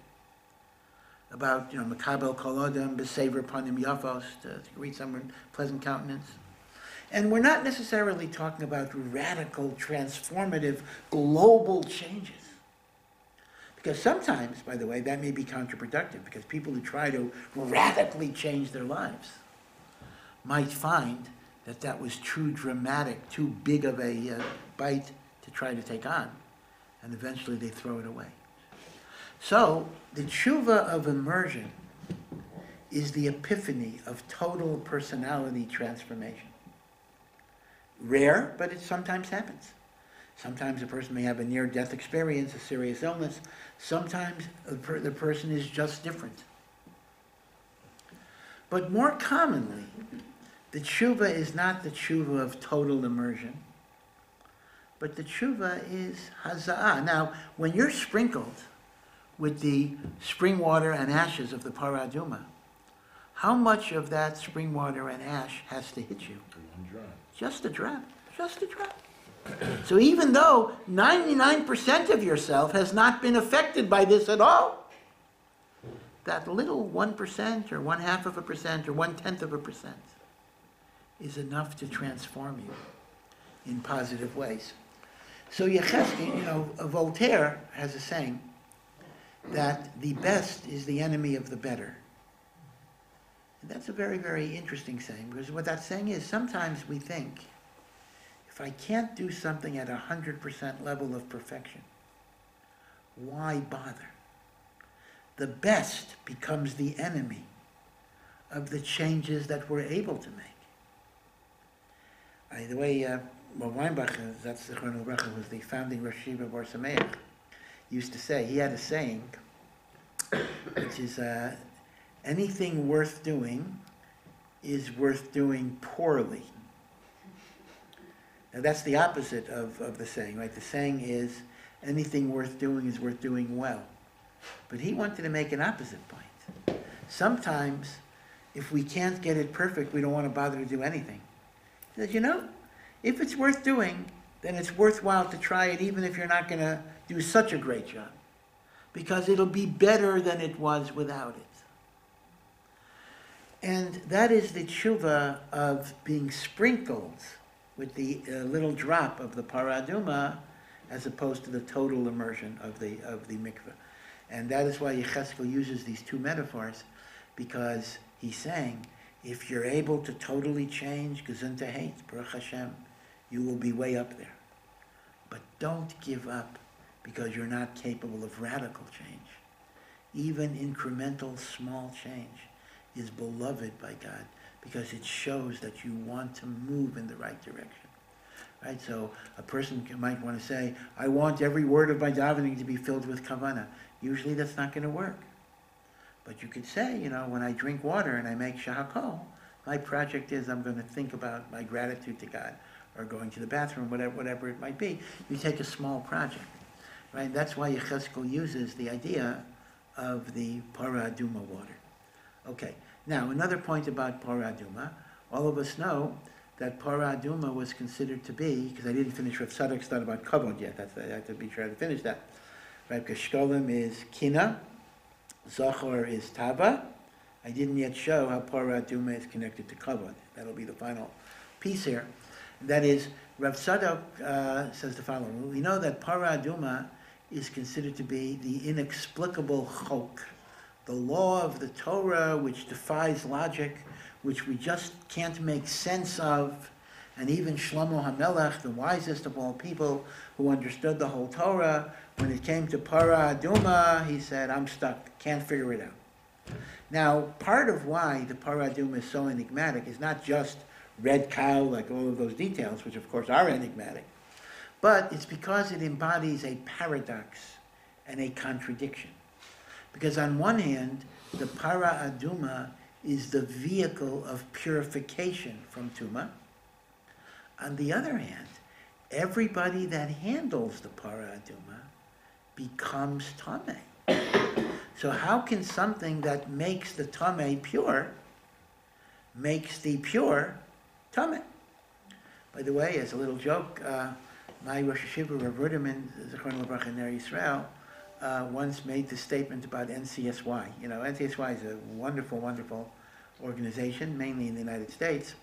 about, Makabel Kol Adam B'Sever Panim Yafos, to greet someone with pleasant countenance. And we're not necessarily talking about radical, transformative, global changes. Because sometimes, by the way, that may be counterproductive, because people who try to radically change their lives might find that that was too dramatic, too big of a bite to try to take on, and eventually they throw it away. So, the tshuva of immersion is the epiphany of total personality transformation. Rare, but it sometimes happens. Sometimes a person may have a near-death experience, a serious illness. Sometimes the person is just different. But more commonly, the tshuva is not the tshuva of total immersion, but the tshuva is haza'ah. Now, when you're sprinkled with the spring water and ashes of the Parah Aduma, how much of that spring water and ash has to hit you? One drop. Just a drop. Just a drop. So even though 99% of yourself has not been affected by this at all, that little 1% or 0.5% or 0.1% is enough to transform you in positive ways. So Voltaire has a saying that the best is the enemy of the better. And that's a very, very interesting saying, because what that saying is, sometimes we think, if I can't do something at 100% level of perfection, why bother? The best becomes the enemy of the changes that we're able to make. The way Weinbach, that's the Zichrono Livracha, was the founding Rosh Yeshiva of Or Sameach, used to say, he had a saying, which is, anything worth doing is worth doing poorly. Now that's the opposite of the saying, right? The saying is, anything worth doing is worth doing well. But he wanted to make an opposite point. Sometimes, if we can't get it perfect, we don't want to bother to do anything. He says, if it's worth doing, then it's worthwhile to try it, even if you're not going to do such a great job. Because it'll be better than it was without it. And that is the tshuva of being sprinkled with the little drop of the Parah Aduma, as opposed to the total immersion of the mikveh. And that is why Yecheskel uses these two metaphors, because he's saying, If you're able to totally change Gesundheit, Baruch Hashem, you will be way up there. But don't give up because you're not capable of radical change. Even incremental small change is beloved by God because it shows that you want to move in the right direction. Right? So a person might want to say, I want every word of my davening to be filled with kavanah. Usually that's not going to work. But you could say, when I drink water and I make shahakol, my project is I'm going to think about my gratitude to God, or going to the bathroom, whatever it might be. You take a small project, right? That's why Yecheskel uses the idea of the Parah Aduma water. Okay, now another point about Parah Aduma. All of us know that Parah Aduma was considered to be, because I didn't finish Rav Tzadok's thought about kavod yet, I have to be sure to finish that. Right, because shkolim is kina, zachor is tava. I didn't yet show how Parah Aduma is connected to kavod. That'll be the final piece here. That is, Rav Tzadok says the following. We know that Parah Aduma is considered to be the inexplicable chok, the law of the Torah which defies logic, which we just can't make sense of. And even Shlomo HaMelech, the wisest of all people who understood the whole Torah, when it came to Parah Aduma, he said, I'm stuck, can't figure it out. Now, part of why the Parah Aduma is so enigmatic is not just red cow, like all of those details, which of course are enigmatic, but it's because it embodies a paradox and a contradiction. Because on one hand, the Parah Aduma is the vehicle of purification from Tumah. On the other hand, everybody that handles the Parah Aduma becomes Tameh. So how can something that makes the Tameh pure makes the pure Tameh? By the way, as a little joke, my Rosh Hashiva, Rav Ruderman, Zechron Lebracha in Israel, once made the statement about NCSY. NCSY is a wonderful, wonderful organization, mainly in the United States,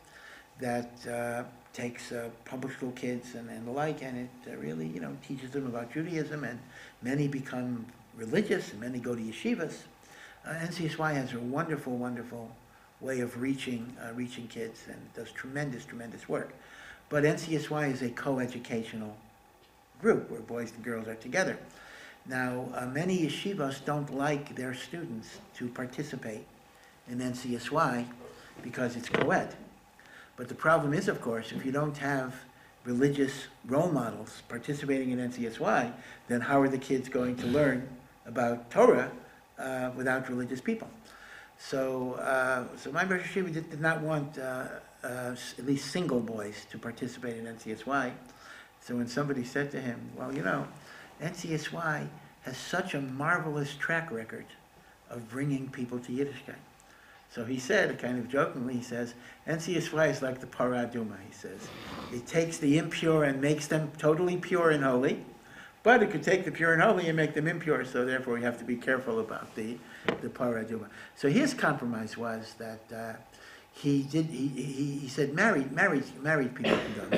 that takes public school kids and the like, and it really, teaches them about Judaism, and many become religious, and many go to yeshivas. NCSY has a wonderful, wonderful way of reaching kids, and does tremendous, tremendous work. But NCSY is a co-educational group where boys and girls are together. Now, many yeshivas don't like their students to participate in NCSY because it's co-ed. But the problem is, of course, if you don't have religious role models participating in NCSY, then how are the kids going to learn about Torah without religious people? So my Rosh Hashiva did not want at least single boys to participate in NCSY. So when somebody said to him, well, NCSY has such a marvelous track record of bringing people to Yiddishkeit. So he said, kind of jokingly, he says, NCSY is like the Parah Aduma, he says. It takes the impure and makes them totally pure and holy, but it could take the pure and holy and make them impure, so therefore you have to be careful about the Parah Aduma. So his compromise was that he said married people can go.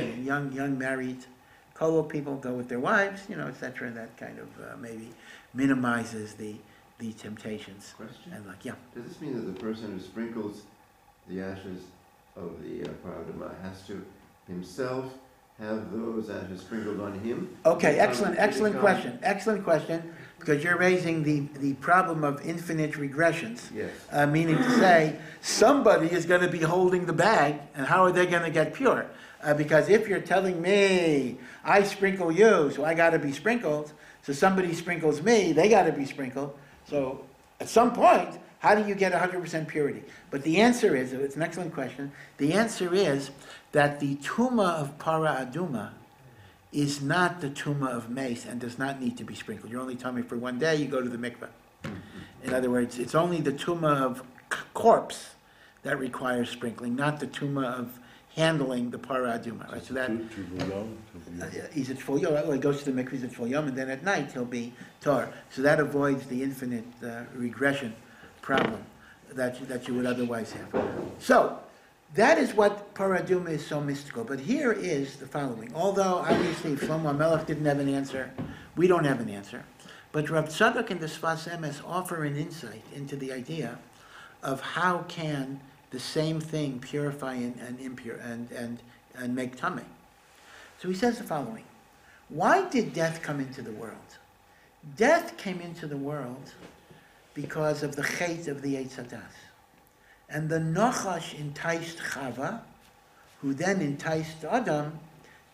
Young married Kolo people go with their wives, etc. And that kind of maybe minimizes the temptations. Question? And Does this mean that the person who sprinkles the ashes of the Parah Aduma has to himself have those ashes sprinkled on him? Okay, excellent question, because you're raising the problem of infinite regressions. Yes. Meaning to say, somebody is going to be holding the bag, and how are they going to get pure? Because if you're telling me, I sprinkle you, so I got to be sprinkled, so somebody sprinkles me, they got to be sprinkled, so at some point, how do you get 100% purity? But the answer is, it's an excellent question, the answer is that the tumah of Parah Aduma is not the tumah of mace and does not need to be sprinkled. You're only telling me for one day, you go to the mikveh. In other words, it's only the tumah of corpse that requires sprinkling, not the tumah of handling the Parah Aduma. Right? So that he's at full yom. Well, he goes to the mikveh, he's at full yom, and then at night he'll be tar. So that avoids the infinite regression problem that you would otherwise have. So that is what Parah Aduma is so mystical. But here is the following. Although obviously Shlomo HaMelech didn't have an answer, we don't have an answer. But Rav Tzadok and the Sfas Emes offer an insight into the idea of how can the same thing purify and impure and make tummy. So he says the following. Why did death come into the world? Death came into the world because of the Chesed of the Eitz Hadas. And the Nachash enticed Chava, who then enticed Adam,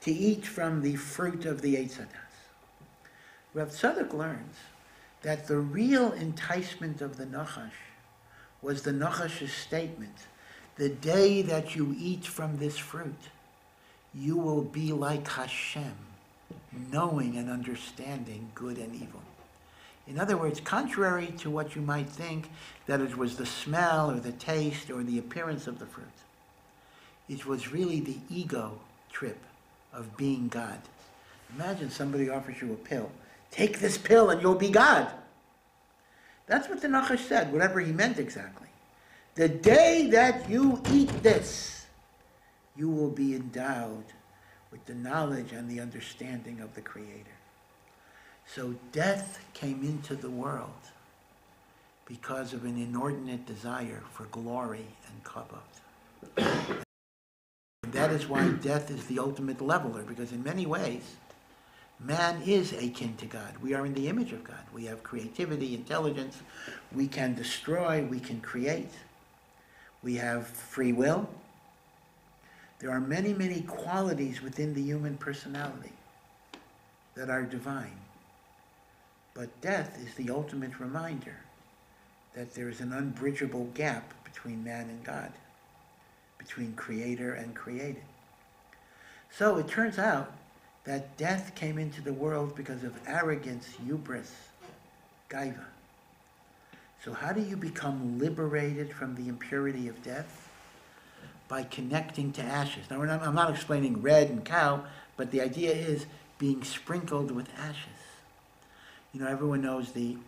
to eat from the fruit of the Eitz Hadas. Rav Tzadok learns that the real enticement of the Nachash was the Nachash's statement, the day that you eat from this fruit, you will be like Hashem, knowing and understanding good and evil. In other words, contrary to what you might think, that it was the smell or the taste or the appearance of the fruit, it was really the ego trip of being God. Imagine somebody offers you a pill. Take this pill and you'll be God. That's what the Nachash said, whatever he meant exactly. The day that you eat this, you will be endowed with the knowledge and the understanding of the Creator. So death came into the world because of an inordinate desire for glory and kavod. And that is why death is the ultimate leveler, because in many ways, man is akin to God. We are in the image of God. We have creativity, intelligence. We can destroy, we can create. We have free will. There are many, many qualities within the human personality that are divine. But death is the ultimate reminder that there is an unbridgeable gap between man and God, between creator and created. So it turns out that death came into the world because of arrogance, hubris, gaiva. So how do you become liberated from the impurity of death? By connecting to ashes. Now, I'm not explaining red and cow, but the idea is being sprinkled with ashes. You know, everyone knows the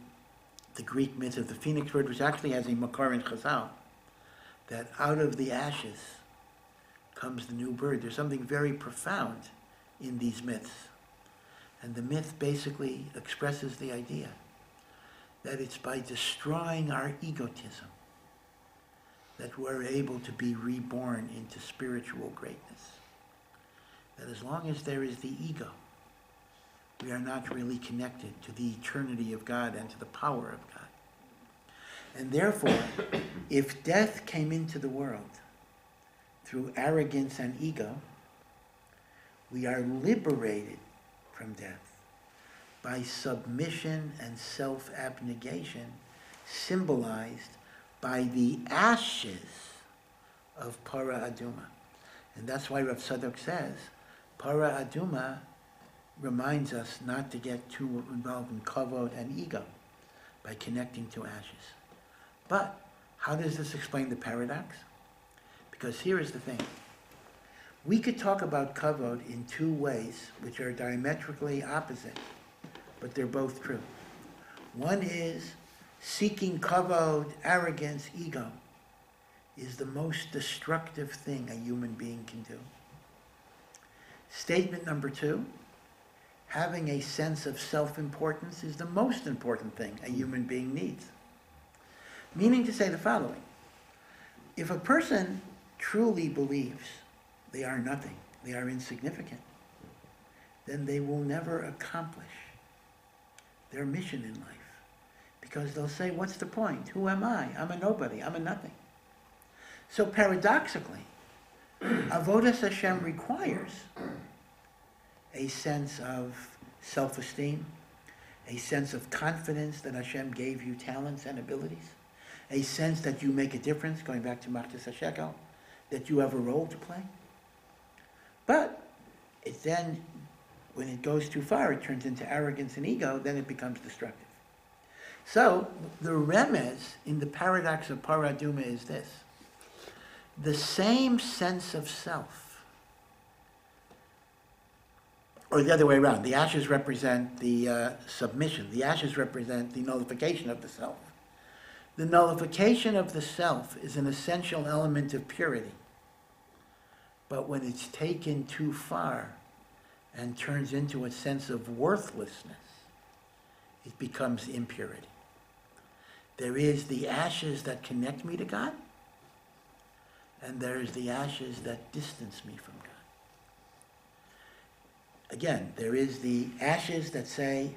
Greek myth of the phoenix bird, which actually has a makar in Chazal, that out of the ashes comes the new bird. There's something very profound in these myths. And the myth basically expresses the idea that it's by destroying our egotism that we're able to be reborn into spiritual greatness. That as long as there is the ego, we are not really connected to the eternity of God and to the power of God. And therefore, if death came into the world through arrogance and ego, we are liberated from death by submission and self-abnegation, symbolized by the ashes of Parah Aduma. And that's why Rav Tzadok says, Parah Aduma reminds us not to get too involved in kavod and ego by connecting to ashes. But how does this explain the paradox? Because here is the thing. We could talk about kavod in two ways, which are diametrically opposite, but they're both true. One is seeking kavod, arrogance, ego is the most destructive thing a human being can do. Statement number two, having a sense of self-importance is the most important thing a human being needs. Meaning to say the following: if a person truly believes they are nothing, they are insignificant, then they will never accomplish their mission in life. Because they'll say, what's the point? Who am I? I'm a nobody. I'm a nothing. So paradoxically, Avodas Hashem requires a sense of self-esteem, a sense of confidence that Hashem gave you talents and abilities, a sense that you make a difference, going back to Machtas HaShekel, that you have a role to play. But it then, when it goes too far, it turns into arrogance and ego, then it becomes destructive. So the remez in the paradox of Parah Aduma is this: the same sense of self, or the other way around, the ashes represent the submission, the ashes represent the nullification of the self. The nullification of the self is an essential element of purity. But when it's taken too far and turns into a sense of worthlessness, it becomes impurity. There is the ashes that connect me to God, and there's the ashes that distance me from God. Again, there is the ashes that say,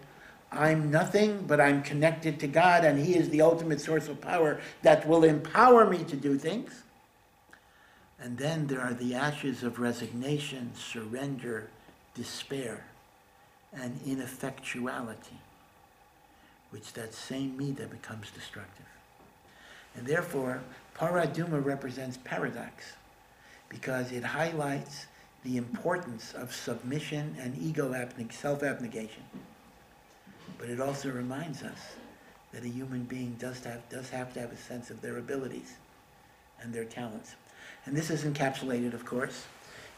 I'm nothing, but I'm connected to God, and He is the ultimate source of power that will empower me to do things. And then there are the ashes of resignation, surrender, despair, and ineffectuality, which that same midah becomes destructive. And therefore, Parah Aduma represents paradox, because it highlights the importance of submission and self-abnegation. But it also reminds us that a human being does have to have a sense of their abilities and their talents. And this is encapsulated, of course,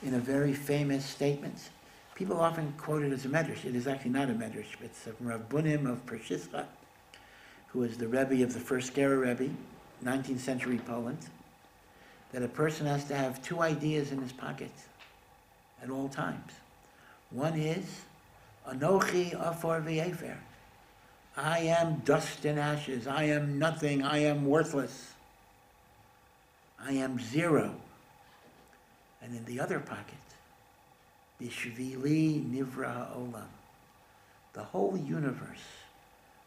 in a very famous statement. People often quote it as a medrash. It is actually not a medrash. It's from Rabbi of Parshat, who was the Rabbi of the first Gera Rebbe, 19th century Poland, that a person has to have two ideas in his pocket at all times. One is, Anochi afar v'yefer. I am dust and ashes. I am nothing. I am worthless. I am zero. And in the other pocket, Bishvili nivra ha'olam. The whole universe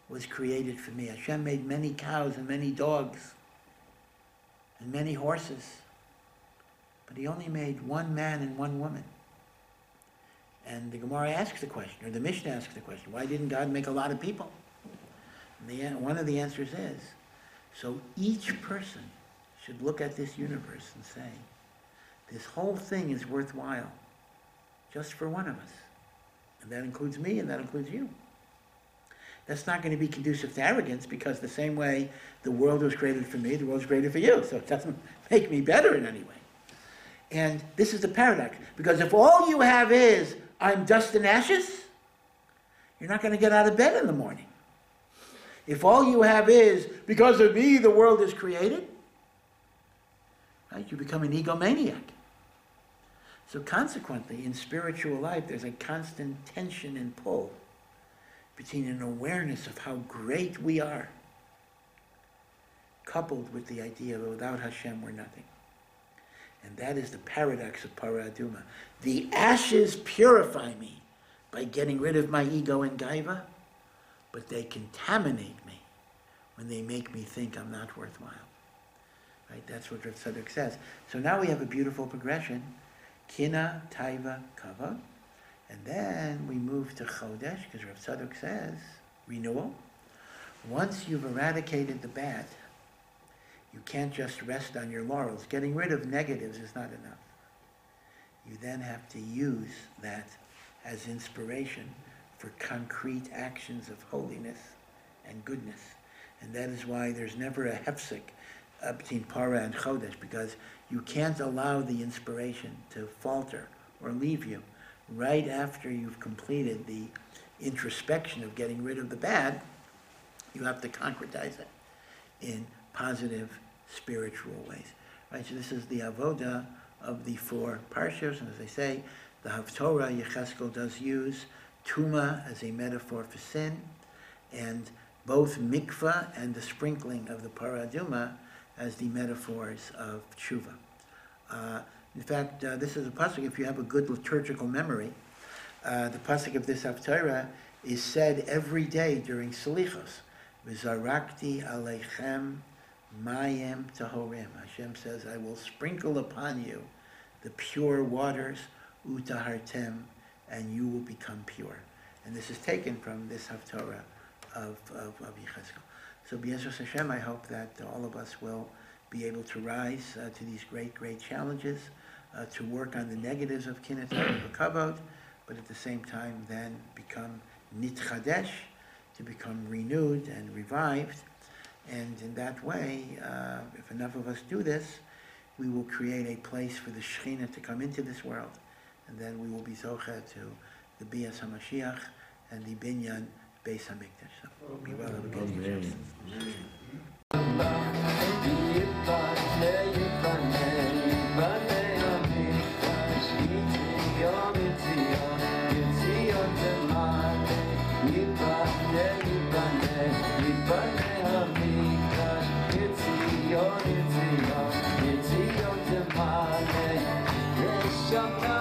was created for me. Hashem made many cows and many dogs and many horses. But He only made one man and one woman. And the Gemara asks the question, or the Mishnah asks the question, why didn't God make a lot of people? And one of the answers is, so each person should look at this universe and say, this whole thing is worthwhile just for one of us. And that includes me, and that includes you. That's not going to be conducive to arrogance, because the same way the world was created for me, the world was created for you. So it doesn't make me better in any way. And this is the paradox, because if all you have is, I'm dust and ashes, you're not going to get out of bed in the morning. If all you have is, because of me the world is created, right, you become an egomaniac. So consequently, in spiritual life, there's a constant tension and pull between an awareness of how great we are, coupled with the idea that without Hashem we're nothing. And that is the paradox of Parah Aduma. The ashes purify me by getting rid of my ego and gaiva, but they contaminate me when they make me think I'm not worthwhile. Right? That's what Rav Tzadok says. So now we have a beautiful progression. Kina, Taiva, Kavod. And then we move to Chodesh, because Rav Tzadok says, renewal. Once you've eradicated the bad, you can't just rest on your laurels. Getting rid of negatives is not enough. You then have to use that as inspiration for concrete actions of holiness and goodness. And that is why there's never a hefsek between Parah and Chodesh, because you can't allow the inspiration to falter or leave you right after you've completed the introspection of getting rid of the bad. You have to concretize it in positive spiritual ways. Right? So this is the avoda of the four parshas, and as I say, the Haftorah Yecheskel does use Tuma as a metaphor for sin, and both mikvah and the sprinkling of the Parah Aduma as the metaphors of tshuva. In fact, this is a pasuk, if you have a good liturgical memory, the pasuk of this Haftorah is said every day during Selichos. V'zarakti aleichem mayim tahorim. Hashem says, I will sprinkle upon you the pure waters, utahartem, and you will become pure. And this is taken from this Haftorah of Yecheskel. So B'ezras Hashem, I hope that all of us will be able to rise to these great, great challenges, to work on the negatives of Kinat Kavod, but at the same time then become nitchadesh, to become renewed and revived. And in that way, if enough of us do this, we will create a place for the Shekhinah to come into this world, and then we will be zocheh to the Bias HaMashiach and the Binyan Beis HaMikdash. So, be well, have a good evening. Yitzchak, Yiboneh